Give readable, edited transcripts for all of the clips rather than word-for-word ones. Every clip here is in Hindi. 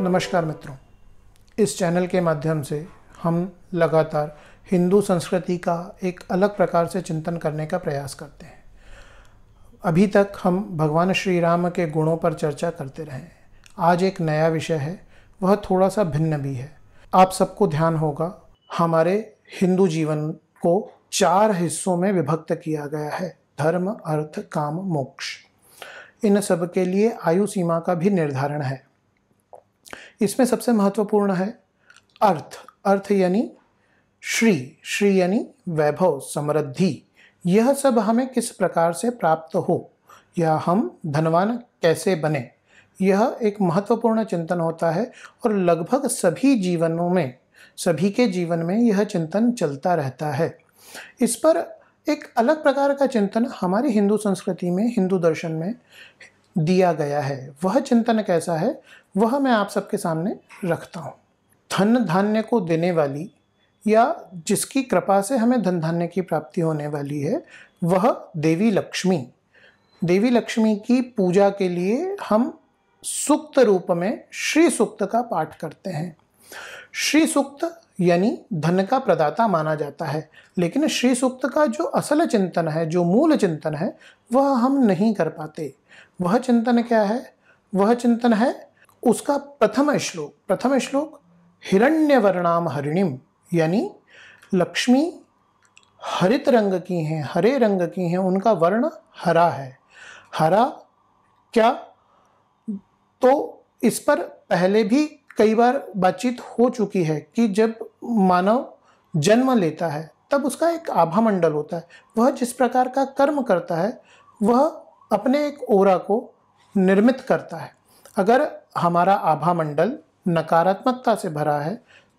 नमस्कार मित्रों, इस चैनल के माध्यम से हम लगातार हिंदू संस्कृति का एक अलग प्रकार से चिंतन करने का प्रयास करते हैं। अभी तक हम भगवान श्री राम के गुणों पर चर्चा करते रहे हैं। आज एक नया विषय है, वह थोड़ा सा भिन्न भी है। आप सबको ध्यान होगा, हमारे हिंदू जीवन को 4 हिस्सों में विभक्त किया गया है: धर्म, अर्थ, काम, मोक्ष। इन सब के लिए आयु सीमा का भी निर्धारण है। इसमें सबसे महत्वपूर्ण है अर्थ। अर्थ यानी श्री, श्री यानी वैभव, समृद्धि। यह सब हमें किस प्रकार से प्राप्त हो या हम धनवान कैसे बने, यह एक महत्वपूर्ण चिंतन होता है और लगभग सभी जीवनों में, सभी के जीवन में यह चिंतन चलता रहता है। इस पर एक अलग प्रकार का चिंतन हमारी हिंदू संस्कृति में, हिंदू दर्शन में दिया गया है। वह चिंतन कैसा है, वह मैं आप सबके सामने रखता हूँ। धन धान्य को देने वाली या जिसकी कृपा से हमें धन धान्य की प्राप्ति होने वाली है, वह देवी लक्ष्मी। देवी लक्ष्मी की पूजा के लिए हम सूक्त रूप में श्री सूक्त का पाठ करते हैं। श्री सूक्त यानी धन का प्रदाता माना जाता है, लेकिन श्री सूक्त का जो असल चिंतन है, जो मूल चिंतन है, वह हम नहीं कर पाते। वह चिंतन क्या है? वह चिंतन है उसका प्रथम श्लोक हिरण्यवर्णाम हरिणीम, यानी लक्ष्मी हरित रंग की हैं, हरे रंग की हैं, उनका वर्ण हरा है। हरा क्या? तो इस पर पहले भी कई बार बातचीत हो चुकी है कि जब मानव जन्म लेता है तब उसका एक आभा मंडल होता है। वह जिस प्रकार का कर्म करता है, वह अपने एक ओरा को निर्मित करता है। अगर हमारा आभा मंडल नकारात्मकता से भरा है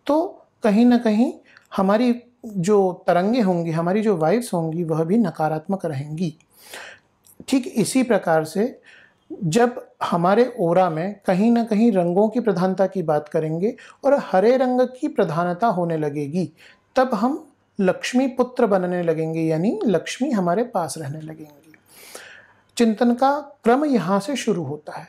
तो कहीं ना कहीं हमारी जो तरंगे होंगी, हमारी जो वाइब्स होंगी, वह भी नकारात्मक रहेंगी। ठीक इसी प्रकार से जब हमारे ओरा में कहीं ना कहीं रंगों की प्रधानता की बात करेंगे और हरे रंग की प्रधानता होने लगेगी, तब हम लक्ष्मी पुत्र बनने लगेंगे, यानी लक्ष्मी हमारे पास रहने लगेंगी। चिंतन का क्रम यहाँ से शुरू होता है।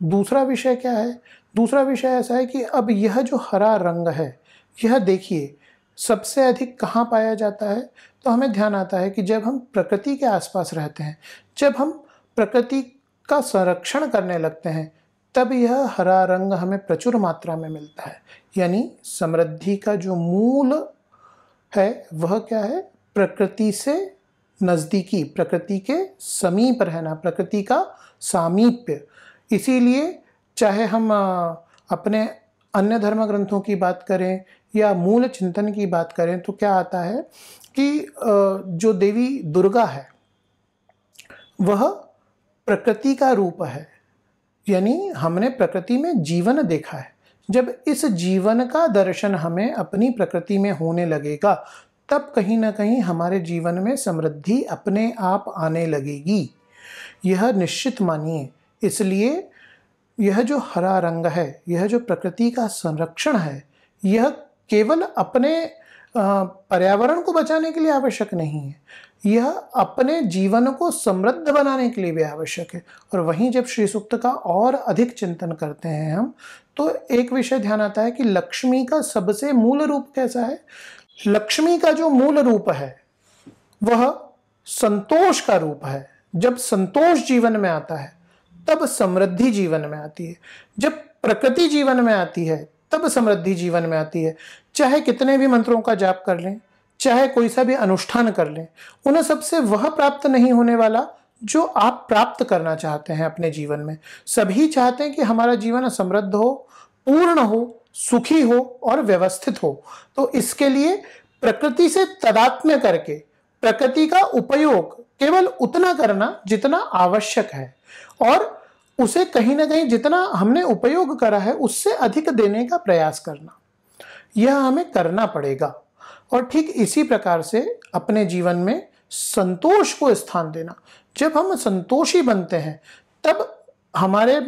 दूसरा विषय क्या है? दूसरा विषय ऐसा है कि अब यह जो हरा रंग है, यह देखिए सबसे अधिक कहाँ पाया जाता है? तो हमें ध्यान आता है कि जब हम प्रकृति के आसपास रहते हैं, जब हम प्रकृति का संरक्षण करने लगते हैं, तब यह हरा रंग हमें प्रचुर मात्रा में मिलता है। यानी समृद्धि का जो मूल है वह क्या है? प्रकृति से नज़दीकी, प्रकृति के समीप रहना, प्रकृति का सामीप्य। इसीलिए चाहे हम अपने अन्य धर्म ग्रंथों की बात करें या मूल चिंतन की बात करें, तो क्या आता है कि जो देवी दुर्गा है वह प्रकृति का रूप है। यानी हमने प्रकृति में जीवन देखा है। जब इस जीवन का दर्शन हमें अपनी प्रकृति में होने लगेगा, तब कहीं ना कहीं हमारे जीवन में समृद्धि अपने आप आने लगेगी। यह निश्चित मानिए। इसलिए यह जो हरा रंग है, यह जो प्रकृति का संरक्षण है, यह केवल अपने पर्यावरण को बचाने के लिए आवश्यक नहीं है, यह अपने जीवन को समृद्ध बनाने के लिए भी आवश्यक है। और वहीं जब श्री सूक्त का और अधिक चिंतन करते हैं हम, तो एक विषय ध्यान आता है कि लक्ष्मी का सबसे मूल रूप कैसा है? लक्ष्मी का जो मूल रूप है वह संतोष का रूप है। जब संतोष जीवन में आता है तब समृद्धि जीवन में आती है। जब प्रकृति जीवन में आती है तब समृद्धि जीवन में आती है। चाहे कितने भी मंत्रों का जाप कर लें, चाहे कोई सा भी अनुष्ठान कर लें, उन सबसे वह प्राप्त नहीं होने वाला जो आप प्राप्त करना चाहते हैं अपने जीवन में। सभी चाहते हैं कि हमारा जीवन समृद्ध हो, पूर्ण हो, सुखी हो और व्यवस्थित हो। तो इसके लिए प्रकृति से तादात्म्य करके प्रकृति का उपयोग केवल उतना करना जितना आवश्यक है, और उसे कहीं ना कहीं जितना हमने उपयोग करा है उससे अधिक देने का प्रयास करना, यह हमें करना पड़ेगा। और ठीक इसी प्रकार से अपने जीवन में संतोष को स्थान देना। जब हम संतोषी बनते हैं तब हमारे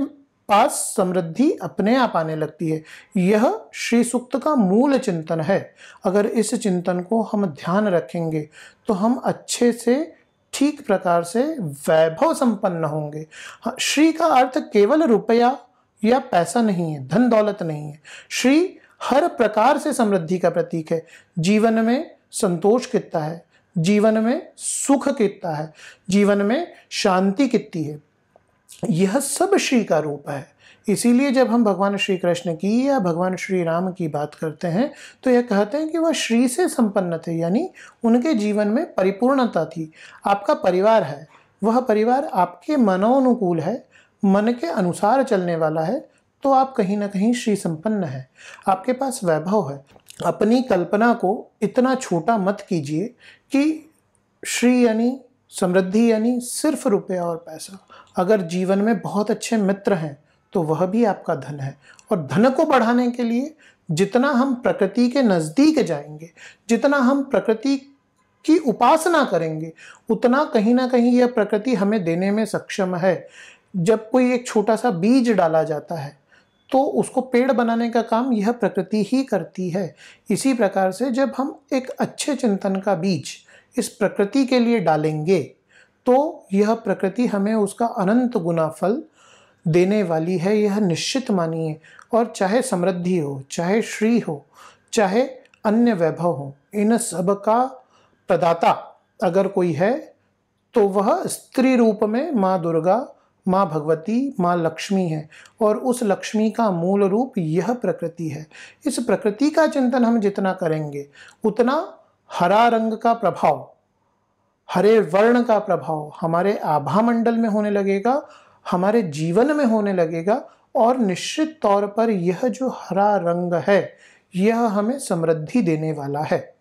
पास समृद्धि अपने आप आने लगती है। यह श्री सूक्त का मूल चिंतन है। अगर इस चिंतन को हम ध्यान रखेंगे तो हम अच्छे से, ठीक प्रकार से वैभव संपन्न होंगे। श्री का अर्थ केवल रुपया या पैसा नहीं है, धन दौलत नहीं है। श्री हर प्रकार से समृद्धि का प्रतीक है। जीवन में संतोष कितना है, जीवन में सुख कितना है, जीवन में शांति कितनी है, यह सब श्री का रूप है। इसीलिए जब हम भगवान श्री कृष्ण की या भगवान श्री राम की बात करते हैं तो यह कहते हैं कि वह श्री से संपन्न थे, यानी उनके जीवन में परिपूर्णता थी। आपका परिवार है, वह परिवार आपके मनोनुकूल है, मन के अनुसार चलने वाला है, तो आप कहीं ना कहीं श्री संपन्न है। आपके पास वैभव है। अपनी कल्पना को इतना छोटा मत कीजिए कि श्री यानी समृद्धि यानी सिर्फ रुपया और पैसा। अगर जीवन में बहुत अच्छे मित्र हैं तो वह भी आपका धन है। और धन को बढ़ाने के लिए जितना हम प्रकृति के नज़दीक जाएंगे, जितना हम प्रकृति की उपासना करेंगे, उतना कहीं ना कहीं यह प्रकृति हमें देने में सक्षम है। जब कोई एक छोटा सा बीज डाला जाता है तो उसको पेड़ बनाने का काम यह प्रकृति ही करती है। इसी प्रकार से जब हम एक अच्छे चिंतन का बीज इस प्रकृति के लिए डालेंगे तो यह प्रकृति हमें उसका अनंत गुना फल देने वाली है, यह निश्चित मानिए। और चाहे समृद्धि हो, चाहे श्री हो, चाहे अन्य वैभव हो, इन सब का प्रदाता अगर कोई है तो वह स्त्री रूप में माँ दुर्गा, माँ भगवती, माँ लक्ष्मी है। और उस लक्ष्मी का मूल रूप यह प्रकृति है। इस प्रकृति का चिंतन हम जितना करेंगे उतना हरा रंग का प्रभाव, हरे वर्ण का प्रभाव हमारे आभा मंडल में होने लगेगा, हमारे जीवन में होने लगेगा। और निश्चित तौर पर यह जो हरा रंग है यह हमें समृद्धि देने वाला है।